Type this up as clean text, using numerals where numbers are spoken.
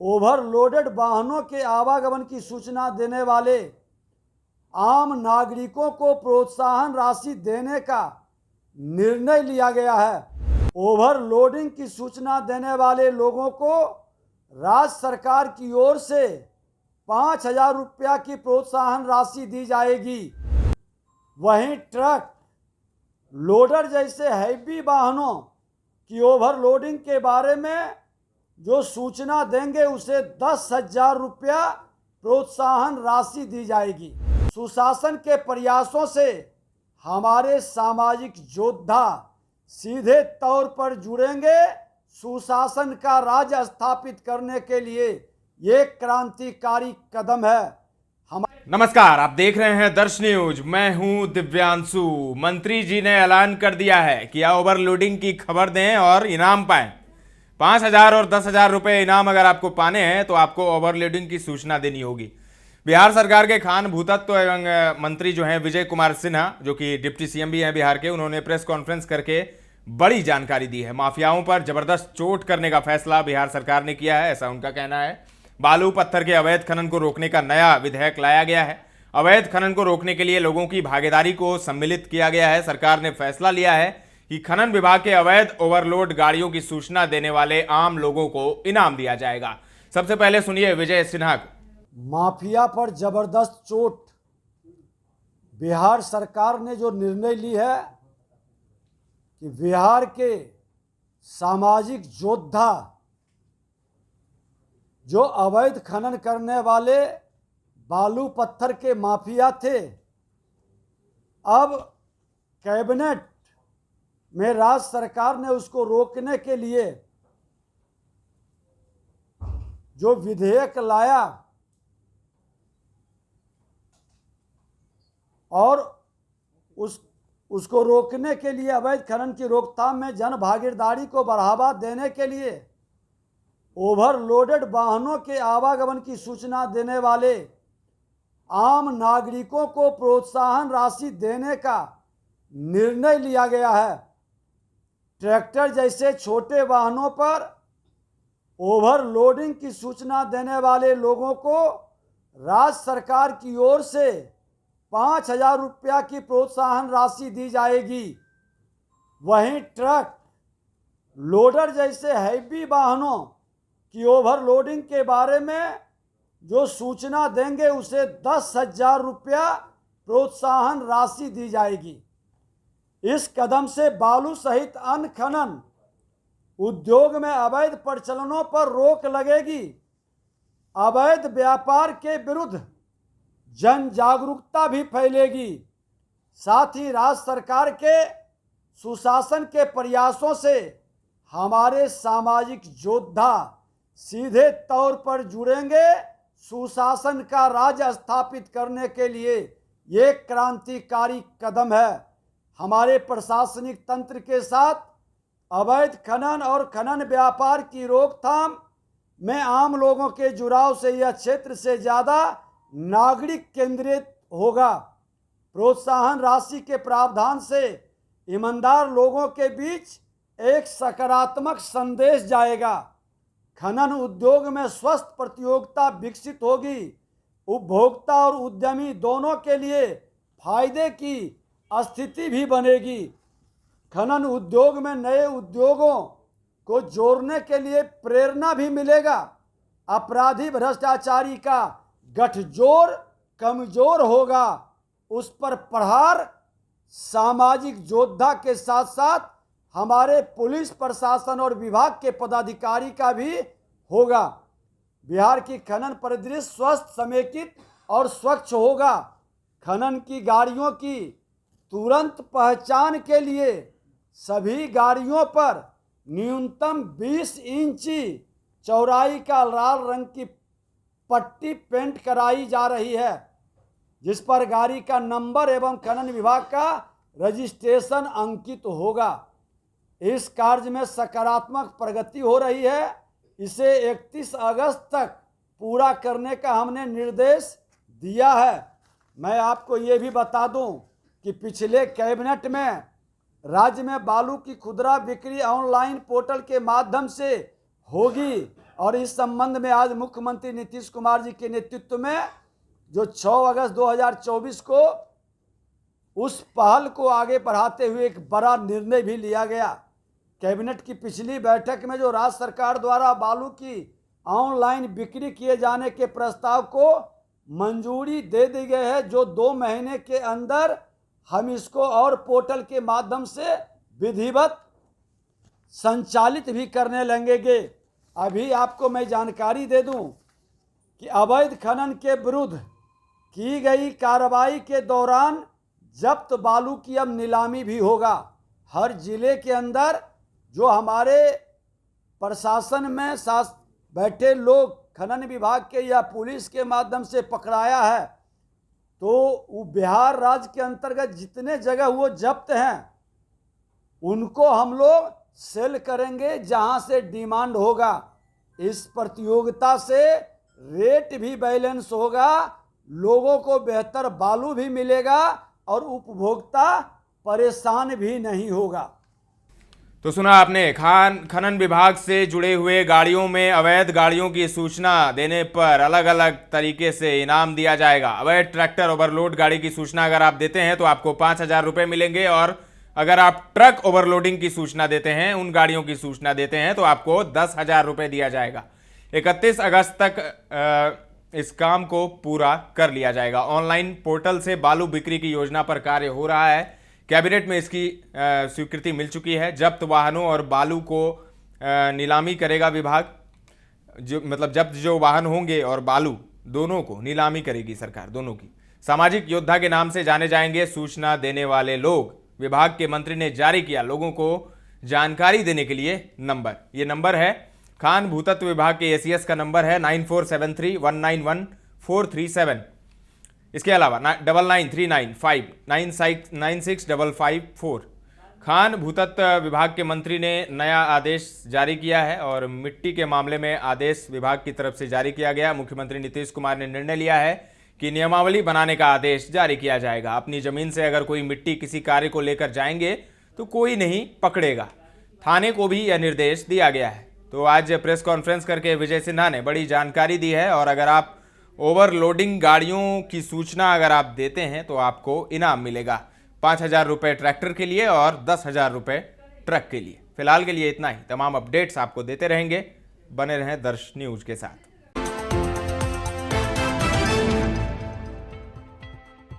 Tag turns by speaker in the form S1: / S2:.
S1: Overloaded वाहनों के आवागमन की सूचना देने वाले आम नागरिकों को प्रोत्साहन राशि देने का निर्णय लिया गया है। ओवरलोडिंग की सूचना देने वाले लोगों को राज्य सरकार की ओर से 5,000 रुपया की प्रोत्साहन राशि दी जाएगी। वहीं ट्रक, लोडर जैसे हैवी वाहनों की ओवरलोडिंग के बारे में जो सूचना देंगे उसे 10,000 रुपया प्रोत्साहन राशि दी जाएगी। सुशासन के प्रयासों से हमारे सामाजिक योद्धा सीधे तौर पर जुड़ेंगे। सुशासन का राज स्थापित करने के लिए ये क्रांतिकारी कदम है।
S2: नमस्कार, आप देख रहे हैं दर्श न्यूज। मैं हूं दिव्यांशु। मंत्री जी ने ऐलान कर दिया है कि ओवरलोडिंग की खबर दें और इनाम पाएं। 5,000 और 10,000 रुपए इनाम अगर आपको पाने हैं तो आपको ओवरलोडिंग की सूचना देनी होगी। बिहार सरकार के खान भूतत्व एवं मंत्री जो हैं विजय कुमार सिन्हा, जो कि डिप्टी सीएम भी हैं बिहार के, उन्होंने प्रेस कॉन्फ्रेंस करके बड़ी जानकारी दी है। माफियाओं पर जबरदस्त चोट करने का फैसला बिहार सरकार ने किया है, ऐसा उनका कहना है। बालू पत्थर के अवैध खनन को रोकने का नया विधेयक लाया गया है। अवैध खनन को रोकने के लिए लोगों की भागीदारी को सम्मिलित किया गया है। सरकार ने फैसला लिया है कि खनन विभाग के अवैध ओवरलोड गाड़ियों की सूचना देने वाले आम लोगों को इनाम दिया जाएगा। सबसे पहले सुनिए विजय सिन्हा को।
S1: माफिया पर जबरदस्त चोट। बिहार सरकार ने जो निर्णय ली है कि बिहार के सामाजिक योद्धा जो अवैध खनन करने वाले बालू पत्थर के माफिया थे, अब कैबिनेट में राज्य सरकार ने उसको रोकने के लिए जो विधेयक लाया और उसको रोकने के लिए, अवैध खनन की रोकथाम में जन भागीदारी को बढ़ावा देने के लिए ओवरलोडेड वाहनों के आवागमन की सूचना देने वाले आम नागरिकों को प्रोत्साहन राशि देने का निर्णय लिया गया है। ट्रैक्टर जैसे छोटे वाहनों पर ओवरलोडिंग की सूचना देने वाले लोगों को राज्य सरकार की ओर से 5,000 रुपया की प्रोत्साहन राशि दी जाएगी। वहीं ट्रक, लोडर जैसे हैवी वाहनों की ओवरलोडिंग के बारे में जो सूचना देंगे उसे 10,000 रुपया प्रोत्साहन राशि दी जाएगी। इस कदम से बालू सहित अन्य खनन उद्योग में अवैध प्रचलनों पर रोक लगेगी। अवैध व्यापार के विरुद्ध जन जागरूकता भी फैलेगी। साथ ही राज्य सरकार के सुशासन के प्रयासों से हमारे सामाजिक योद्धा सीधे तौर पर जुड़ेंगे। सुशासन का राज स्थापित करने के लिए ये क्रांतिकारी कदम है। हमारे प्रशासनिक तंत्र के साथ अवैध खनन और खनन व्यापार की रोकथाम में आम लोगों के जुड़ाव से यह क्षेत्र से ज़्यादा नागरिक केंद्रित होगा। प्रोत्साहन राशि के प्रावधान से ईमानदार लोगों के बीच एक सकारात्मक संदेश जाएगा। खनन उद्योग में स्वस्थ प्रतियोगिता विकसित होगी। उपभोक्ता और उद्यमी दोनों के लिए फायदे की स्थिति भी बनेगी। खनन उद्योग में नए उद्योगों को जोड़ने के लिए प्रेरणा भी मिलेगा। अपराधी भ्रष्टाचारी का गठजोड़ कमजोर होगा। उस पर प्रहार सामाजिक योद्धा के साथ साथ हमारे पुलिस प्रशासन और विभाग के पदाधिकारी का भी होगा। बिहार की खनन परिदृश्य स्वस्थ, समेकित और स्वच्छ होगा। खनन की गाड़ियों की तुरंत पहचान के लिए सभी गाड़ियों पर न्यूनतम 20 इंची चौड़ाई का लाल रंग की पट्टी पेंट कराई जा रही है, जिस पर गाड़ी का नंबर एवं खनन विभाग का रजिस्ट्रेशन अंकित होगा। इस कार्य में सकारात्मक प्रगति हो रही है। इसे 31 अगस्त तक पूरा करने का हमने निर्देश दिया है। मैं आपको ये भी बता दूं कि पिछले कैबिनेट में राज्य में बालू की खुदरा बिक्री ऑनलाइन पोर्टल के माध्यम से होगी। और इस संबंध में आज मुख्यमंत्री नीतीश कुमार जी के नेतृत्व में जो 6 अगस्त 2024 को उस पहल को आगे बढ़ाते हुए एक बड़ा निर्णय भी लिया गया। कैबिनेट की पिछली बैठक में जो राज्य सरकार द्वारा बालू की ऑनलाइन बिक्री किए जाने के प्रस्ताव को मंजूरी दे दी गई है, जो 2 महीने के अंदर हम इसको और पोर्टल के माध्यम से विधिवत संचालित भी करने लगेंगे। अभी आपको मैं जानकारी दे दूं कि अवैध खनन के विरुद्ध की गई कार्रवाई के दौरान जब्त बालू की अब नीलामी भी होगा। हर जिले के अंदर जो हमारे प्रशासन में बैठे लोग खनन विभाग के या पुलिस के माध्यम से पकड़ाया है, तो वो बिहार राज्य के अंतर्गत जितने जगह वो जब्त हैं उनको हम लोग सेल करेंगे जहां से डिमांड होगा। इस प्रतियोगिता से रेट भी बैलेंस होगा, लोगों को बेहतर बालू भी मिलेगा और उपभोक्ता परेशान भी नहीं होगा।
S2: तो सुना आपने, खनन विभाग से जुड़े हुए गाड़ियों में अवैध गाड़ियों की सूचना देने पर अलग अलग तरीके से इनाम दिया जाएगा। अवैध ट्रैक्टर ओवरलोड गाड़ी की सूचना अगर आप देते हैं तो आपको 5,000 रुपये मिलेंगे, और अगर आप ट्रक ओवरलोडिंग की सूचना देते हैं, उन गाड़ियों की सूचना देते हैं, तो आपको 10,000 रुपये दिया जाएगा। 31 अगस्त तक इस काम को पूरा कर लिया जाएगा। ऑनलाइन पोर्टल से बालू बिक्री की योजना पर कार्य हो रहा है। कैबिनेट में इसकी स्वीकृति मिल चुकी है। जब्त वाहनों और बालू को नीलामी करेगा विभाग, जब्त जो वाहन होंगे और बालू दोनों को नीलामी करेगी सरकार, दोनों की। सामाजिक योद्धा के नाम से जाने जाएंगे सूचना देने वाले लोग। विभाग के मंत्री ने जारी किया लोगों को जानकारी देने के लिए नंबर। ये नंबर है खान भूतत्व विभाग के एसीएस का नंबर है 9473191437। इसके अलावा 99395965965554। खान भूतत्व विभाग के मंत्री ने नया आदेश जारी किया है, और मिट्टी के मामले में आदेश विभाग की तरफ से जारी किया गया। मुख्यमंत्री नीतीश कुमार ने निर्णय लिया है कि नियमावली बनाने का आदेश जारी किया जाएगा। अपनी जमीन से अगर कोई मिट्टी किसी कार्य को लेकर जाएंगे तो कोई नहीं पकड़ेगा। थाने को भी यह निर्देश दिया गया है। तो आज प्रेस कॉन्फ्रेंस करके विजय सिन्हा ने बड़ी जानकारी दी है, और अगर आप ओवरलोडिंग गाड़ियों की सूचना अगर आप देते हैं तो आपको इनाम मिलेगा। 5,000 रुपये ट्रैक्टर के लिए और 10,000 रुपये ट्रक के लिए। फिलहाल के लिए इतना ही। तमाम अपडेट्स आपको देते रहेंगे, बने रहें दर्श न्यूज के साथ।